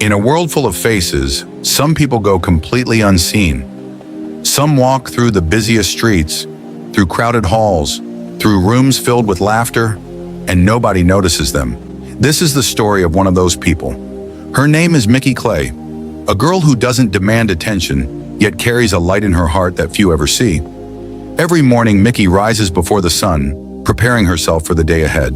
In a world full of faces, some people go completely unseen. Some walk through the busiest streets, through crowded halls, through rooms filled with laughter, and nobody notices them. This is the story of one of those people. Her name is Mickey Clay, a girl who doesn't demand attention, yet carries a light in her heart that few ever see. Every morning, Mickey rises before the sun, preparing herself for the day ahead.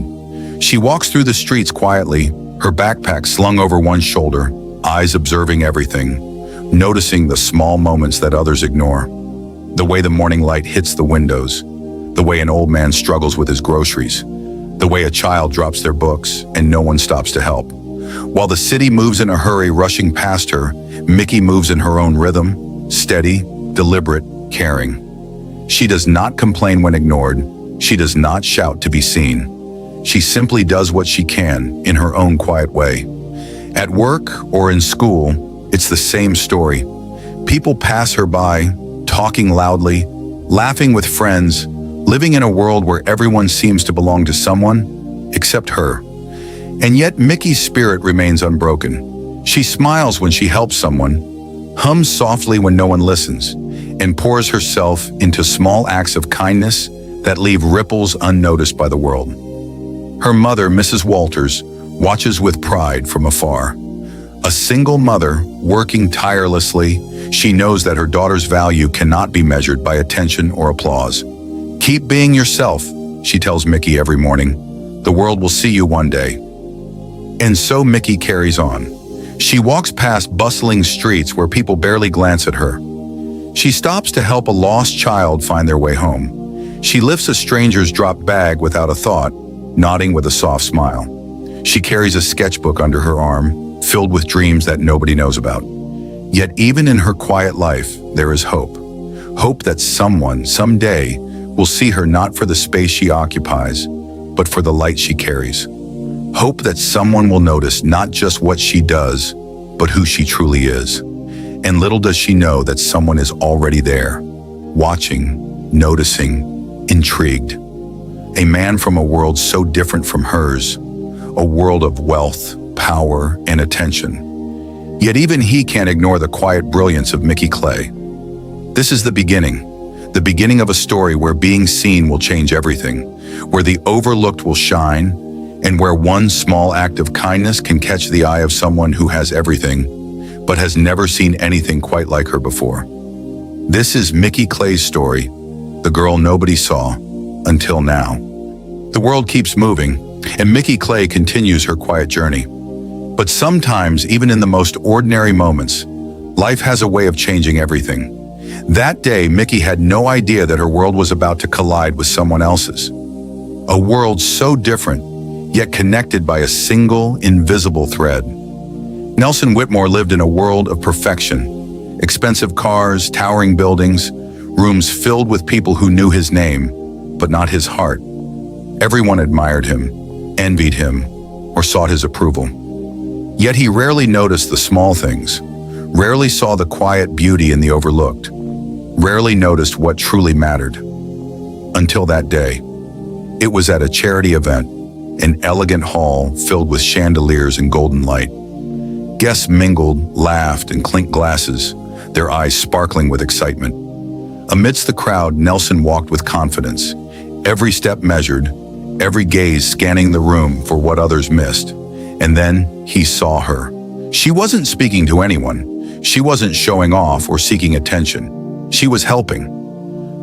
She walks through the streets quietly, her backpack slung over one shoulder, eyes observing everything, noticing the small moments that others ignore. The way the morning light hits the windows, the way an old man struggles with his groceries, the way a child drops their books and no one stops to help. While the city moves in a hurry, rushing past her, Mickey moves in her own rhythm, steady, deliberate, caring. She does not complain when ignored. She does not shout to be seen. She simply does what she can in her own quiet way. At work or in school, it's the same story. People pass her by, talking loudly, laughing with friends, living in a world where everyone seems to belong to someone except her. And yet Mickey's spirit remains unbroken. She smiles when she helps someone, hums softly when no one listens, and pours herself into small acts of kindness that leave ripples unnoticed by the world. Her mother, Mrs. Walters, watches with pride from afar. A single mother, working tirelessly, she knows that her daughter's value cannot be measured by attention or applause. "Keep being yourself," she tells Mickey every morning. "The world will see you one day." And so Mickey carries on. She walks past bustling streets where people barely glance at her. She stops to help a lost child find their way home. She lifts a stranger's dropped bag without a thought, nodding with a soft smile. She carries a sketchbook under her arm, filled with dreams that nobody knows about. Yet even in her quiet life, there is hope. Hope that someone, someday, will see her not for the space she occupies, but for the light she carries. Hope that someone will notice not just what she does, but who she truly is. And little does she know that someone is already there, watching, noticing, intrigued. A man from a world so different from hers, a world of wealth, power, and attention. Yet even he can't ignore the quiet brilliance of Mickey Clay. This is the beginning of a story where being seen will change everything, where the overlooked will shine, and where one small act of kindness can catch the eye of someone who has everything, but has never seen anything quite like her before. This is Mickey Clay's story, the girl nobody saw until now. The world keeps moving, and Mickey Clay continues her quiet journey. But sometimes, even in the most ordinary moments, life has a way of changing everything. That day, Mickey had no idea that her world was about to collide with someone else's. A world so different, yet connected by a single, invisible thread. Nelson Whitmore lived in a world of perfection. Expensive cars, towering buildings, rooms filled with people who knew his name, but not his heart. Everyone admired him, envied him, or sought his approval. Yet he rarely noticed the small things, rarely saw the quiet beauty in the overlooked, rarely noticed what truly mattered. Until that day. It was at a charity event, an elegant hall filled with chandeliers and golden light. Guests mingled, laughed, and clinked glasses, their eyes sparkling with excitement. Amidst the crowd, Nelson walked with confidence, every step measured, every gaze scanning the room for what others missed. And then he saw her. She wasn't speaking to anyone. She wasn't showing off or seeking attention. She was helping.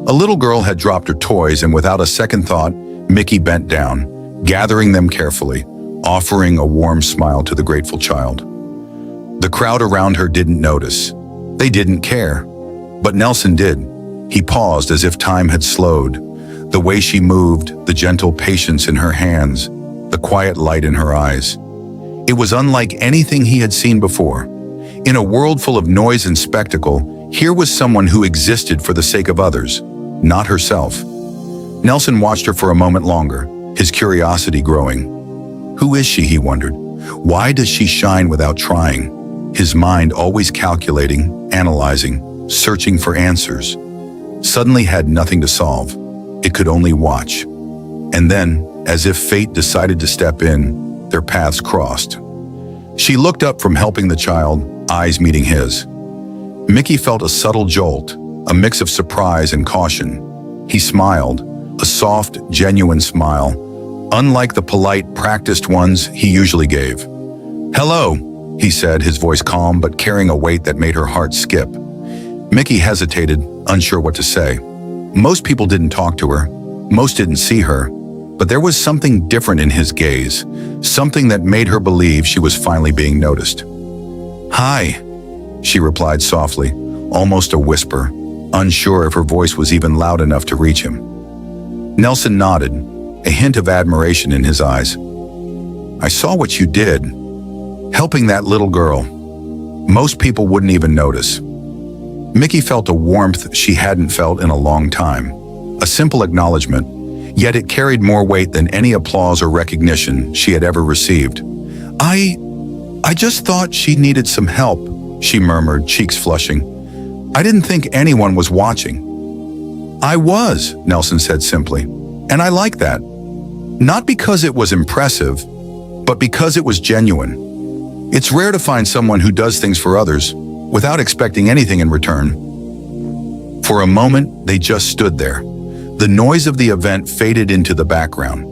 A little girl had dropped her toys, and without a second thought, Mickey bent down, gathering them carefully, offering a warm smile to the grateful child. The crowd around her didn't notice. They didn't care. But Nelson did. He paused as if time had slowed. The way she moved, the gentle patience in her hands, the quiet light in her eyes. It was unlike anything he had seen before. In a world full of noise and spectacle, here was someone who existed for the sake of others, not herself. Nelson watched her for a moment longer, his curiosity growing. Who is she, he wondered. Why does she shine without trying? His mind always calculating, analyzing, searching for answers. Suddenly had nothing to solve. It could only watch. And then, as if fate decided to step in, their paths crossed. She looked up from helping the child, eyes meeting his. Mickey felt a subtle jolt, a mix of surprise and caution. He smiled, a soft, genuine smile, unlike the polite, practiced ones he usually gave. "Hello," he said, his voice calm but carrying a weight that made her heart skip. Mickey hesitated, unsure what to say. Most people didn't talk to her. Most didn't see her. But there was something different in his gaze, something that made her believe she was finally being noticed. "Hi," she replied softly, almost a whisper, unsure if her voice was even loud enough to reach him. Nelson nodded, a hint of admiration in his eyes. "I saw what you did, helping that little girl. Most people wouldn't even notice." Mickey felt a warmth she hadn't felt in a long time, a simple acknowledgement, yet it carried more weight than any applause or recognition she had ever received. I just thought she needed some help," she murmured, cheeks flushing. "I didn't think anyone was watching." "I was," Nelson said simply, "and I like that. Not because it was impressive, but because it was genuine. It's rare to find someone who does things for others without expecting anything in return." For a moment, they just stood there. The noise of the event faded into the background.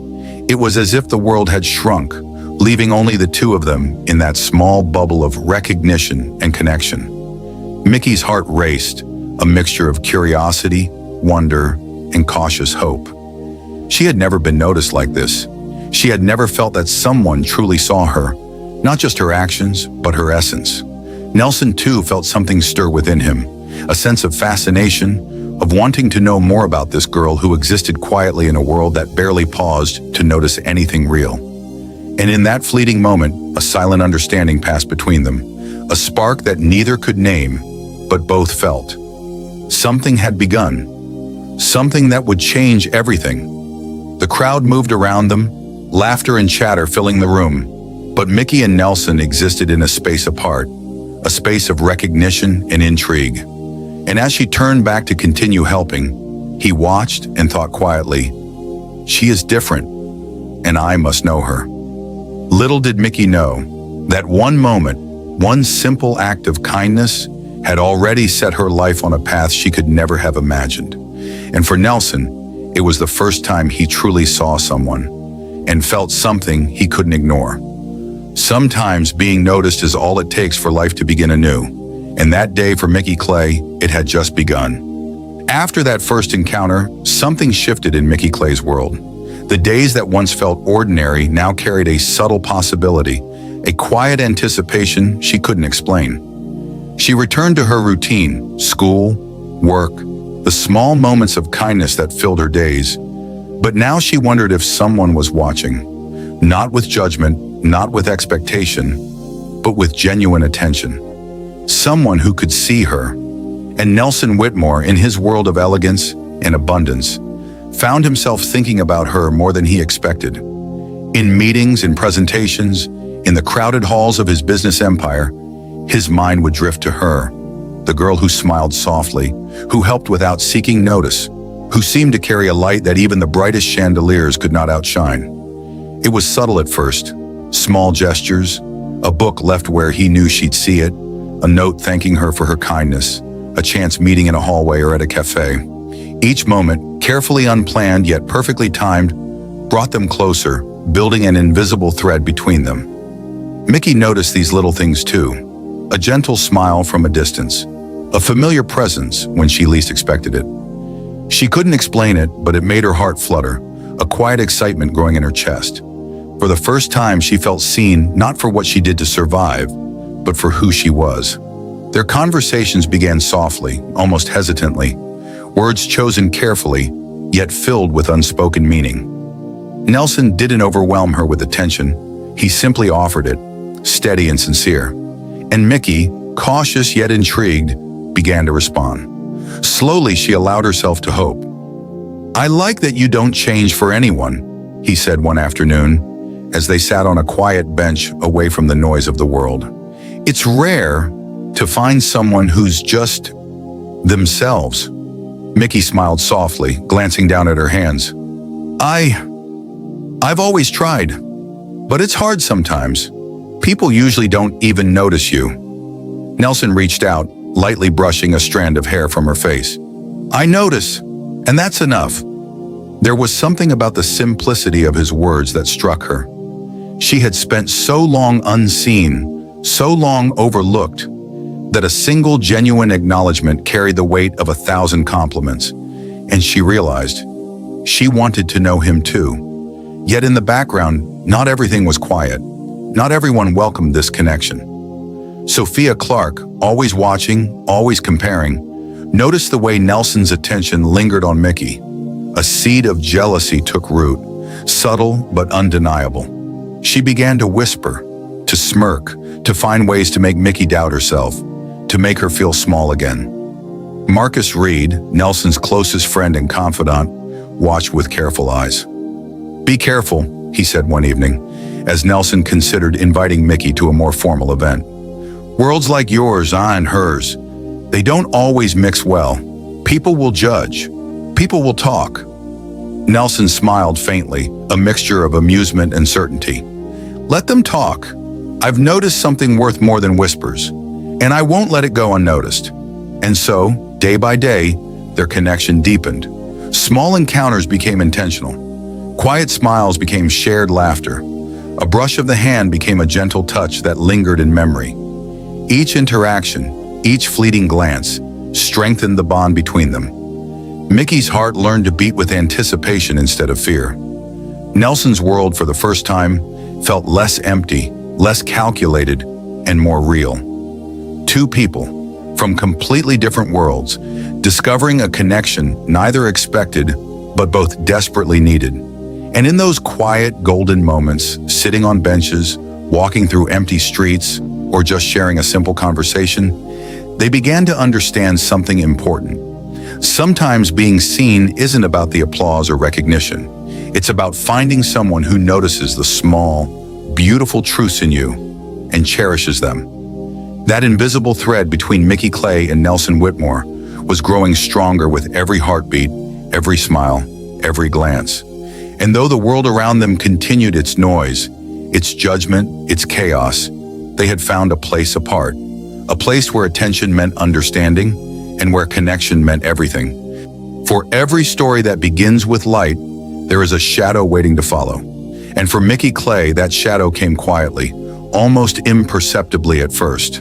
It was as if the world had shrunk, leaving only the two of them in that small bubble of recognition and connection. Mickey's heart raced, a mixture of curiosity, wonder, and cautious hope. She had never been noticed like this. She had never felt that someone truly saw her, not just her actions, but her essence. Nelson, too, felt something stir within him, a sense of fascination, of wanting to know more about this girl who existed quietly in a world that barely paused to notice anything real. And in that fleeting moment, a silent understanding passed between them, a spark that neither could name, but both felt. Something had begun, something that would change everything. The crowd moved around them, laughter and chatter filling the room, but Mickey and Nelson existed in a space apart, a space of recognition and intrigue. And as she turned back to continue helping, he watched and thought quietly, "She is different, and I must know her." Little did Mickey know that one moment, one simple act of kindness, had already set her life on a path she could never have imagined. And for Nelson, it was the first time he truly saw someone and felt something he couldn't ignore. Sometimes being noticed is all it takes for life to begin anew. And that day for Mickey Clay, it had just begun. After that first encounter, something shifted in Mickey Clay's world. The days that once felt ordinary now carried a subtle possibility, a quiet anticipation she couldn't explain. She returned to her routine, school, work, the small moments of kindness that filled her days. But now she wondered if someone was watching, not with judgment, not with expectation, but with genuine attention. Someone who could see her. And Nelson Whitmore, in his world of elegance and abundance, found himself thinking about her more than he expected. In meetings and presentations, in the crowded halls of his business empire, his mind would drift to her, the girl who smiled softly, who helped without seeking notice, who seemed to carry a light that even the brightest chandeliers could not outshine. It was subtle at first, small gestures, a book left where he knew she'd see it, a note thanking her for her kindness, a chance meeting in a hallway or at a cafe. Each moment, carefully unplanned yet perfectly timed, brought them closer, building an invisible thread between them. Mickey noticed these little things too. A gentle smile from a distance, a familiar presence when she least expected it. She couldn't explain it, but it made her heart flutter, a quiet excitement growing in her chest. For the first time, she felt seen not for what she did to survive, but for who she was. Their conversations began softly, almost hesitantly, words chosen carefully, yet filled with unspoken meaning. Nelson didn't overwhelm her with attention. He simply offered it, steady and sincere. And Mickey, cautious yet intrigued, began to respond. Slowly, she allowed herself to hope. "I like that you don't change for anyone," he said one afternoon, as they sat on a quiet bench away from the noise of the world. "It's rare to find someone who's just themselves." Mickey smiled softly, glancing down at her hands. I've always tried, but it's hard sometimes. People usually don't even notice you. Nelson reached out, lightly brushing a strand of hair from her face. I notice, and that's enough. There was something about the simplicity of his words that struck her. She had spent so long unseen, so long overlooked, that a single genuine acknowledgement carried the weight of 1,000 compliments, and she realized she wanted to know him too. Yet in the background, not everything was quiet. Not everyone welcomed this connection. Sophia Clark, always watching, always comparing, noticed the way Nelson's attention lingered on Mickey. A seed of jealousy took root, subtle but undeniable. She began to whisper, to smirk, to find ways to make Mickey doubt herself, to make her feel small again. Marcus Reed, Nelson's closest friend and confidant, watched with careful eyes. Be careful, he said one evening, as Nelson considered inviting Mickey to a more formal event. Worlds like yours, and hers, they don't always mix well. People will judge. People will talk. Nelson smiled faintly, a mixture of amusement and certainty. Let them talk. I've noticed something worth more than whispers, and I won't let it go unnoticed. And so, day by day, their connection deepened. Small encounters became intentional. Quiet smiles became shared laughter. A brush of the hand became a gentle touch that lingered in memory. Each interaction, each fleeting glance, strengthened the bond between them. Mickey's heart learned to beat with anticipation instead of fear. Nelson's world, for the first time, felt less empty, less calculated, and more real. Two people, from completely different worlds, discovering a connection neither expected, but both desperately needed. And in those quiet, golden moments, sitting on benches, walking through empty streets, or just sharing a simple conversation, they began to understand something important. Sometimes being seen isn't about the applause or recognition. It's about finding someone who notices the small, beautiful truths in you and cherishes them. That invisible thread between Mickey Clay and Nelson Whitmore was growing stronger with every heartbeat, every smile, every glance. And though the world around them continued its noise, its judgment, its chaos, they had found a place apart, a place where attention meant understanding and where connection meant everything. For every story that begins with light, there is a shadow waiting to follow. And for Mickey Clay, that shadow came quietly, almost imperceptibly at first.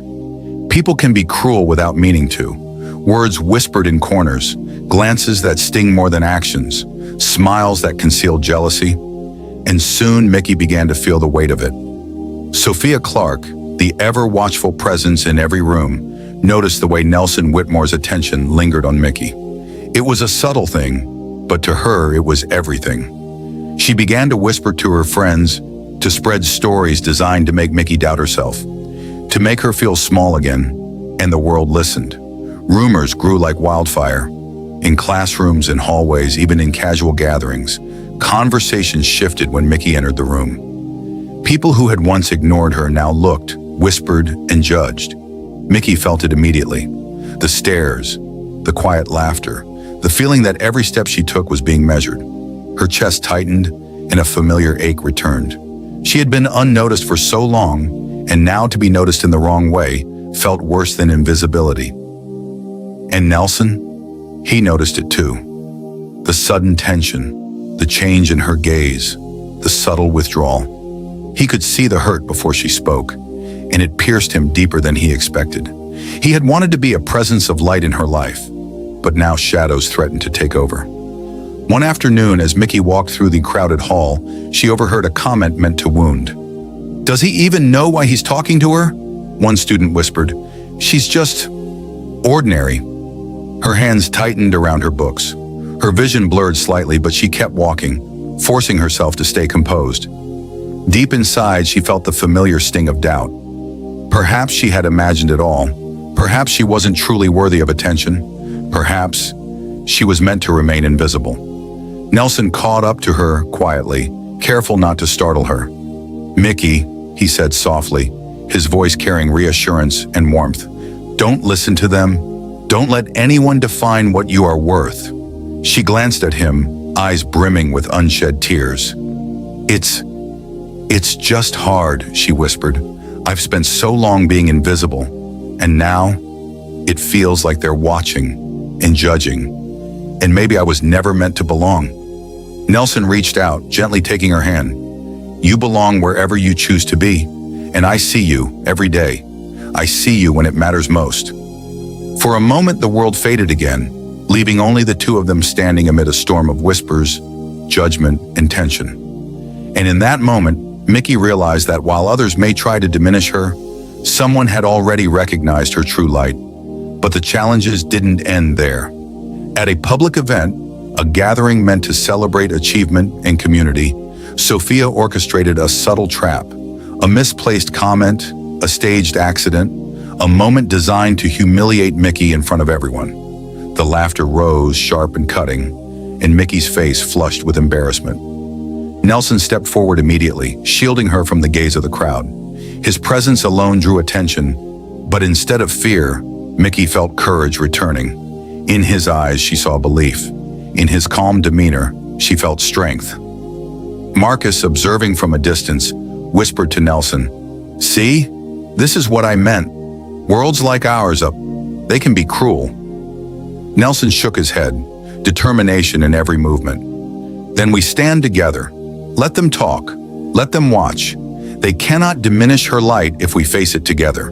People can be cruel without meaning to. Words whispered in corners, glances that sting more than actions, smiles that conceal jealousy, and soon Mickey began to feel the weight of it. Sophia Clark, the ever-watchful presence in every room, noticed the way Nelson Whitmore's attention lingered on Mickey. It was a subtle thing, but to her it was everything. She began to whisper to her friends, to spread stories designed to make Mickey doubt herself, to make her feel small again, and the world listened. Rumors grew like wildfire. In classrooms and hallways, even in casual gatherings, conversations shifted when Mickey entered the room. People who had once ignored her now looked, whispered, and judged. Mickey felt it immediately. The stares, the quiet laughter, the feeling that every step she took was being measured. Her chest tightened, and a familiar ache returned. She had been unnoticed for so long, and now to be noticed in the wrong way felt worse than invisibility. And Nelson? He noticed it too. The sudden tension, the change in her gaze, the subtle withdrawal. He could see the hurt before she spoke, and it pierced him deeper than he expected. He had wanted to be a presence of light in her life, but now shadows threatened to take over. One afternoon, as Mickey walked through the crowded hall, she overheard a comment meant to wound. Does he even know why he's talking to her? One student whispered. She's just ordinary. Her hands tightened around her books. Her vision blurred slightly, but she kept walking, forcing herself to stay composed. Deep inside, she felt the familiar sting of doubt. Perhaps she had imagined it all. Perhaps she wasn't truly worthy of attention. Perhaps she was meant to remain invisible. Nelson caught up to her quietly, careful not to startle her. Mickey, he said softly, his voice carrying reassurance and warmth. Don't listen to them. Don't let anyone define what you are worth. She glanced at him, eyes brimming with unshed tears. It's just hard, she whispered. I've spent so long being invisible, and now it feels like they're watching and judging, and maybe I was never meant to belong. Nelson reached out, gently taking her hand. You belong wherever you choose to be, and I see you every day. I see you when it matters most. For a moment, the world faded again, leaving only the two of them standing amid a storm of whispers, judgment, and tension. And in that moment, Mickey realized that while others may try to diminish her, someone had already recognized her true light. But the challenges didn't end there. At a public event, a gathering meant to celebrate achievement and community, Sophia orchestrated a subtle trap, a misplaced comment, a staged accident, a moment designed to humiliate Mickey in front of everyone. The laughter rose, sharp and cutting, and Mickey's face flushed with embarrassment. Nelson stepped forward immediately, shielding her from the gaze of the crowd. His presence alone drew attention, but instead of fear, Mickey felt courage returning. In his eyes, she saw belief. In his calm demeanor, she felt strength. Marcus, observing from a distance, whispered to Nelson, "See? This is what I meant. Worlds like ours, they can be cruel." Nelson shook his head, determination in every movement. "Then we stand together. Let them talk. Let them watch. They cannot diminish her light if we face it together."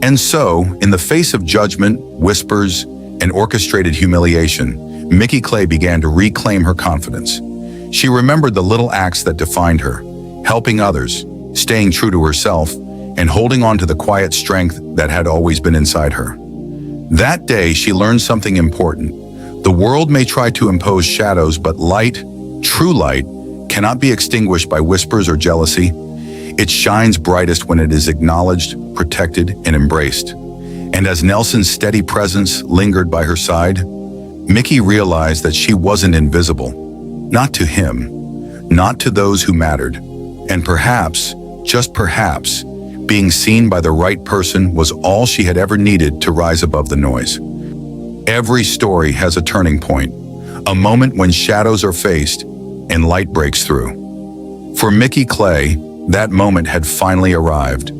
And so, in the face of judgment, whispers, and orchestrated humiliation, Mickey Clay began to reclaim her confidence. She remembered the little acts that defined her, helping others, staying true to herself, and holding on to the quiet strength that had always been inside her. That day, she learned something important. The world may try to impose shadows, but light, true light, cannot be extinguished by whispers or jealousy. It shines brightest when it is acknowledged, protected, and embraced. And as Nelson's steady presence lingered by her side, Mickey realized that she wasn't invisible. Not to him, not to those who mattered. And perhaps, just perhaps, being seen by the right person was all she had ever needed to rise above the noise. Every story has a turning point, a moment when shadows are faced and light breaks through. For Mickey Clay, that moment had finally arrived.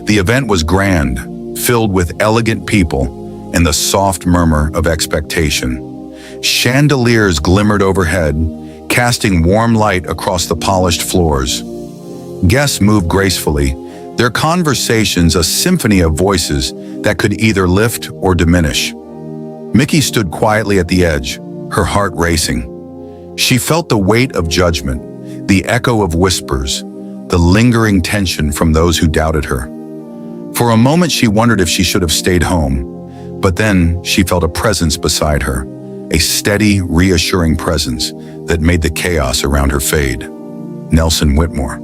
The event was grand, filled with elegant people and the soft murmur of expectation. Chandeliers glimmered overhead, casting warm light across the polished floors. Guests moved gracefully, their conversations a symphony of voices that could either lift or diminish. Mickey stood quietly at the edge, her heart racing. She felt the weight of judgment, the echo of whispers, the lingering tension from those who doubted her. For a moment, she wondered if she should have stayed home, but then she felt a presence beside her, a steady, reassuring presence that made the chaos around her fade. Nelson Whitmore.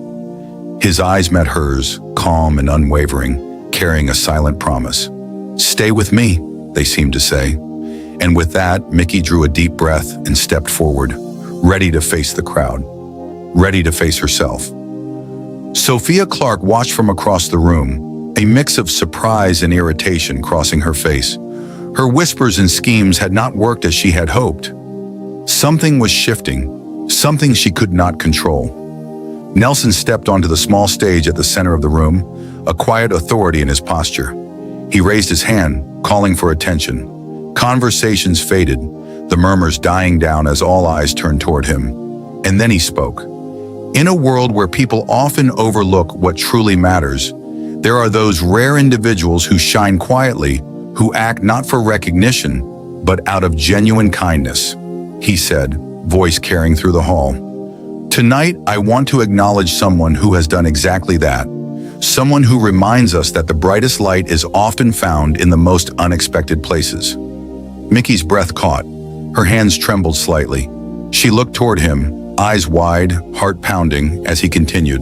His eyes met hers, calm and unwavering, carrying a silent promise. "Stay with me," they seemed to say. And with that, Mickey drew a deep breath and stepped forward, ready to face the crowd, ready to face herself. Sophia Clark watched from across the room, a mix of surprise and irritation crossing her face. Her whispers and schemes had not worked as she had hoped. Something was shifting, something she could not control. Nelson stepped onto the small stage at the center of the room, a quiet authority in his posture. He raised his hand, calling for attention. Conversations faded, the murmurs dying down as all eyes turned toward him. And then he spoke. In a world where people often overlook what truly matters, there are those rare individuals who shine quietly, who act not for recognition, but out of genuine kindness, he said, voice carrying through the hall. Tonight, I want to acknowledge someone who has done exactly that, someone who reminds us that the brightest light is often found in the most unexpected places. Mickey's breath caught. Her hands trembled slightly. She looked toward him, eyes wide, heart pounding, as he continued.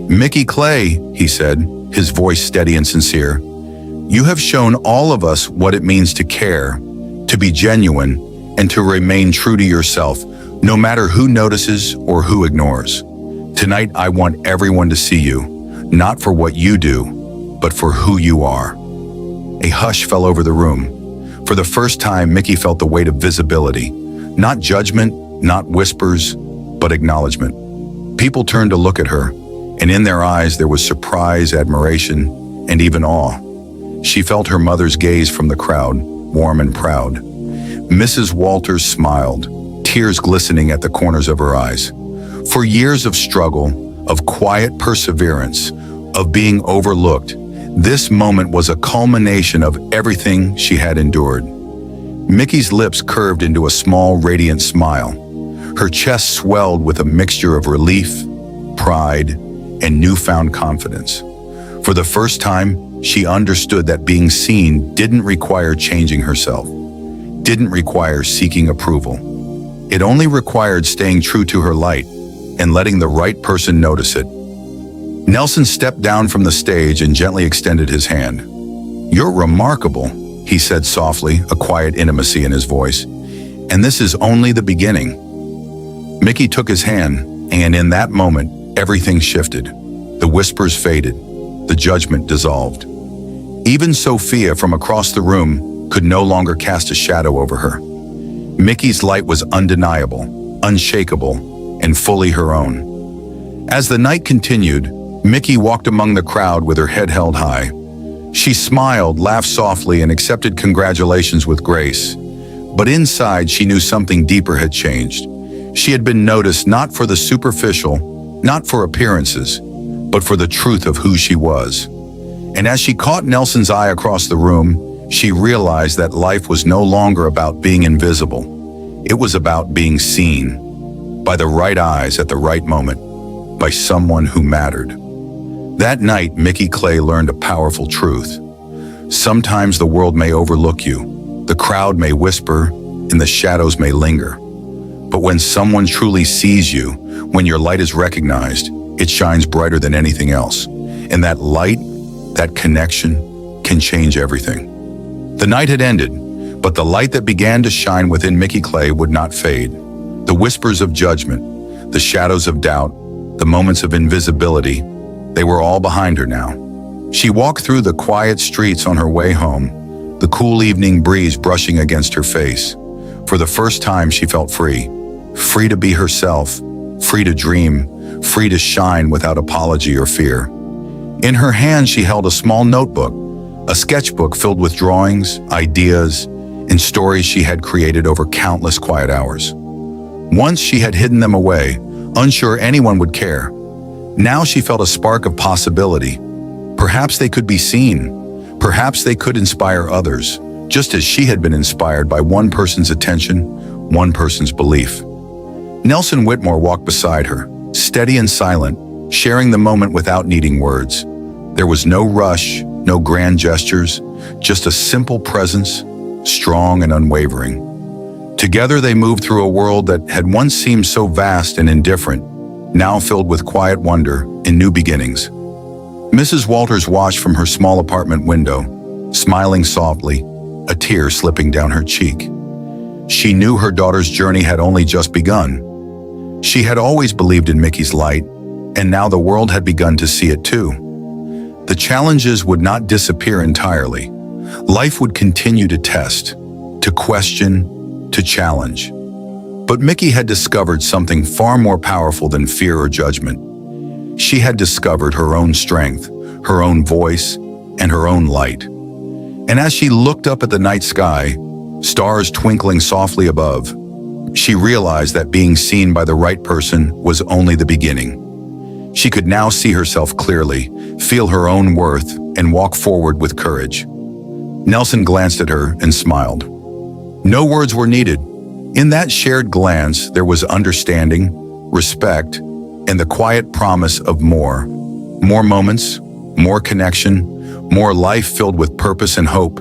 "Mickey Clay," he said, his voice steady and sincere, "you have shown all of us what it means to care, to be genuine, and to remain true to yourself, no matter who notices or who ignores. Tonight, I want everyone to see you, not for what you do, but for who you are." A hush fell over the room. For the first time, Mickey felt the weight of visibility. Not judgment, not whispers, but acknowledgement. People turned to look at her, and in their eyes there was surprise, admiration, and even awe. She felt her mother's gaze from the crowd, warm and proud. Mrs. Walters smiled, tears glistening at the corners of her eyes. For years of struggle, of quiet perseverance, of being overlooked, this moment was a culmination of everything she had endured. Mickey's lips curved into a small, radiant smile. Her chest swelled with a mixture of relief, pride, and newfound confidence. For the first time, she understood that being seen didn't require changing herself, didn't require seeking approval. It only required staying true to her light and letting the right person notice it. Nelson stepped down from the stage and gently extended his hand. "You're remarkable," he said softly, a quiet intimacy in his voice. "And this is only the beginning." Mickey took his hand, and in that moment, everything shifted. The whispers faded, the judgment dissolved. Even Sophia from across the room could no longer cast a shadow over her. Mickey's light was undeniable, unshakable, and fully her own. As the night continued, Mickey walked among the crowd with her head held high. She smiled, laughed softly, and accepted congratulations with grace. But inside, she knew something deeper had changed. She had been noticed not for the superficial, not for appearances, but for the truth of who she was. And as she caught Nelson's eye across the room, she realized that life was no longer about being invisible. It was about being seen, by the right eyes at the right moment, by someone who mattered. That night, Mickey Clay learned a powerful truth. Sometimes the world may overlook you, the crowd may whisper, and the shadows may linger. But when someone truly sees you, when your light is recognized, it shines brighter than anything else. And that light, that connection, can change everything. The night had ended, but the light that began to shine within Mickey Clay would not fade. The whispers of judgment, the shadows of doubt, the moments of invisibility, they were all behind her now. She walked through the quiet streets on her way home, the cool evening breeze brushing against her face. For the first time, she felt free. Free to be herself, free to dream, free to shine without apology or fear. In her hand, she held a small notebook, a sketchbook filled with drawings, ideas, and stories she had created over countless quiet hours. Once she had hidden them away, unsure anyone would care. Now she felt a spark of possibility. Perhaps they could be seen. Perhaps they could inspire others, just as she had been inspired by one person's attention, one person's belief. Nelson Whitmore walked beside her, steady and silent, sharing the moment without needing words. There was no rush, no grand gestures, just a simple presence, strong and unwavering. Together they moved through a world that had once seemed so vast and indifferent, now filled with quiet wonder and new beginnings. Mrs. Walters watched from her small apartment window, smiling softly, a tear slipping down her cheek. She knew her daughter's journey had only just begun. She had always believed in Mickey's light, and now the world had begun to see it too. The challenges would not disappear entirely. Life would continue to test, to question, to challenge. But Mickey had discovered something far more powerful than fear or judgment. She had discovered her own strength, her own voice, and her own light. And as she looked up at the night sky, stars twinkling softly above, she realized that being seen by the right person was only the beginning. She could now see herself clearly, feel her own worth, and walk forward with courage. Nelson glanced at her and smiled. No words were needed. In that shared glance, there was understanding, respect, and the quiet promise of more. More moments, more connection, more life filled with purpose and hope.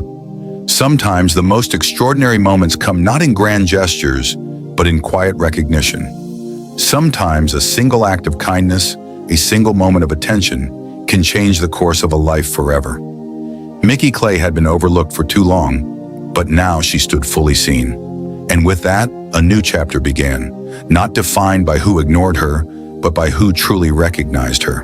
Sometimes the most extraordinary moments come not in grand gestures, but in quiet recognition. Sometimes a single act of kindness, a single moment of attention, can change the course of a life forever. Mickey Clay had been overlooked for too long, but now she stood fully seen. And with that, a new chapter began, not defined by who ignored her, but by who truly recognized her.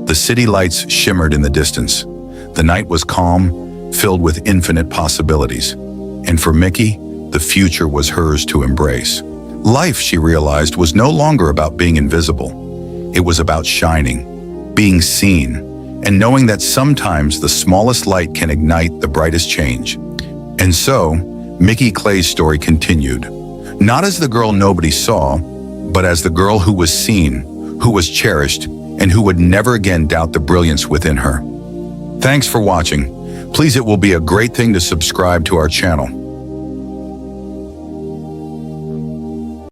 The city lights shimmered in the distance. The night was calm, filled with infinite possibilities. And for Mickey, the future was hers to embrace. Life, she realized, was no longer about being invisible. It was about shining, being seen, and knowing that sometimes the smallest light can ignite the brightest change. And so, Mickey Clay's story continued, not as the girl nobody saw, but as the girl who was seen, who was cherished, and who would never again doubt the brilliance within her. Thanks for watching. Please, it will be a great thing to subscribe to our channel.